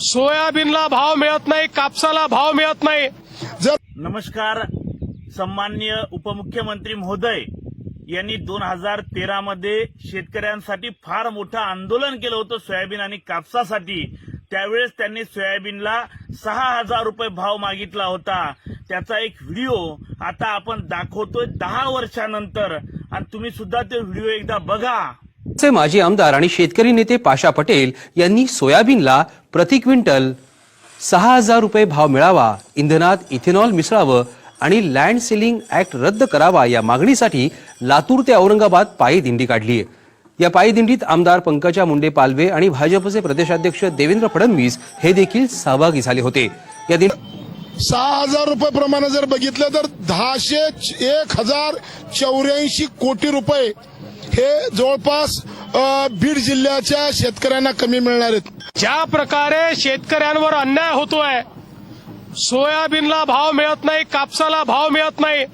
सोयाबीनला भाव मिळत नाही, कापसाला भाव मिळत नाही. नमस्कार. सन्माननीय उपमुख्यमंत्री महोदय यांनी 2013 मध्ये शेतकऱ्यांसाठी फार मोठं आंदोलन केलं होतं सोयाबीन आणि कापसासाठी. त्यावेळेस त्यांनी सोयाबीनला 6,000 रुपये भाव मागितला होता. त्याचा एक व्हिडिओ आता आपण दाखवतोय 10 वर्षानंतर, आणि तुम्ही सुद्धा ते व्हिडिओ एकदा बघा. माजी आमदार आणि शेतकरी नेते पाशा पटेल यांनी सोयाबीनला प्रति क्विंटल 6,000 रुपये भाव मिळावा, इंधनात इथेनॉल मिसळावं आणि लँड सेलिंग ऍक्ट रद्द करावा या मागणीसाठी लातूर ते औरंगाबाद पायी दिंडी काढली. या पायी दिंडीत आमदार पंकजा मुंडे पालवे आणि भाजपचे प्रदेशाध्यक्ष देवेंद्र फडणवीस हे देखील सहभागी झाले होते. या दिंडीत 6,000 रुपये प्रमाणे जर बघितलं तर 1,084 कोटी रुपये हे जवळपास बीड जिल्ह्याच्या शेतकऱ्यांना कमी मिळणार आहेत. ज्या प्रकारे शेतकऱ्यांवर अन्याय होतोय, सोयाबीनला भाव मिळत नाही, कापसाला भाव मिळत नाही,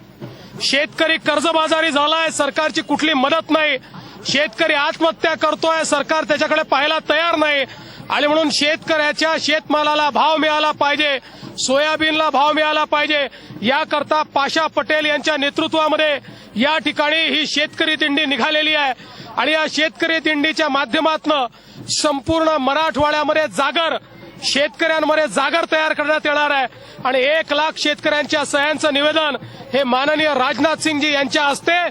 शेतकरी कर्जबाजारी झालाय, सरकारची कुठली मदत नाही, शेतकरी आत्महत्या करतोय, सरकार त्याच्याकडे पाहायला तयार नाही. आणि म्हणून शेतकऱ्याच्या शेतमालाला भाव मिळाला पाहिजे, सोयाबीनला भाव मिळाला पाहिजे, याकरता पाशा पटेल यांच्या नेतृत्वामध्ये या ठिकाणी ही शेतकरी दिंडी निघालेली आहे. आणि या शेतकरी दिंडीच्या माध्यमातून संपूर्ण मराठवाड्यामध्ये जागर, शेतकऱ्यांमध्ये जागर तयार करण्यात येणार आहे. आणि 1,00,000 शेतकऱ्यांच्या सह्यांचं निवेदन हे माननीय राजनाथ सिंगजी यांच्या हस्ते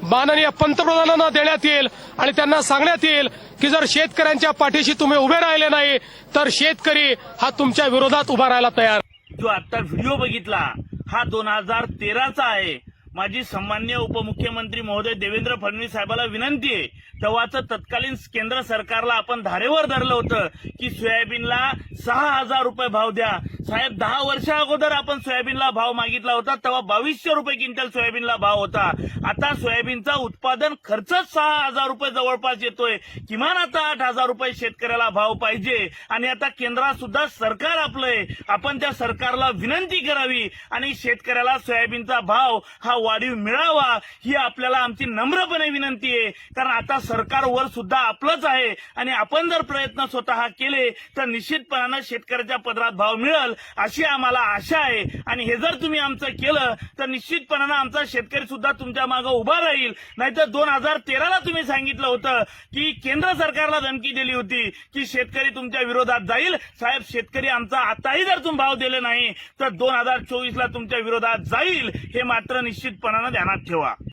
माननीय पंतप्रधानांना देण्यात येईल. आणि त्यांना सांगण्यात येईल की जर शेतकऱ्यांच्या पाठीशी तुम्ही उभे राहिले नाही तर शेतकरी हा तुमच्या विरोधात उभा राहायला तयार. जो आता व्हिडिओ बघितला हा 2013चा आहे. माझी सन्माननीय उपमुख्यमंत्री महोदय देवेंद्र फडणवीस साहेबांना विनंती आहे, तेव्हाच तत्कालीन केंद्र सरकारला आपण धारेवर धरलं होतं की सोयाबीनला 6,000 रुपये भाव द्या. साहेब, 10 वर्षा अगोदर आपण सोयाबीनला भाव मागितला होता, तेव्हा 2,200 रुपये क्विंटल सोयाबीनला भाव होता. आता सोयाबीनचा उत्पादन खर्चच 6,000 रुपये जवळपास येतोय. किमान आता 8,000 रुपये शेतकऱ्याला भाव पाहिजे. आणि आता केंद्रात सुद्धा सरकार आपलंय, आपण त्या सरकारला विनंती करावी आणि शेतकऱ्याला सोयाबीनचा भाव हा वाढीव मिळावा ही आपल्याला आमची नम्रपणे विनंती आहे. कारण आता सरकारवर सुद्धा आपलंच आहे आणि आपण जर प्रयत्न स्वतः केले तर निश्चितपणानं शेतकऱ्याच्या पदरात भाव मिळेल अशी आम्हाला आशा आहे. आणि हे जर तुम्ही आमचं केलं तर निश्चितपणानं आमचा शेतकरी सुद्धा तुमच्या मागे उभा राहील. नाहीतर 2013ला तुम्ही सांगितलं होतं की केंद्र सरकारला धमकी दिली होती की शेतकरी तुमच्या विरोधात जाईल. साहेब, शेतकरी आमचा आताही जर तुम्ही भाव दिले नाही तर 2024ला तुमच्या विरोधात जाईल, हे मात्र निश्चितपणानं ध्यानात ठेवा.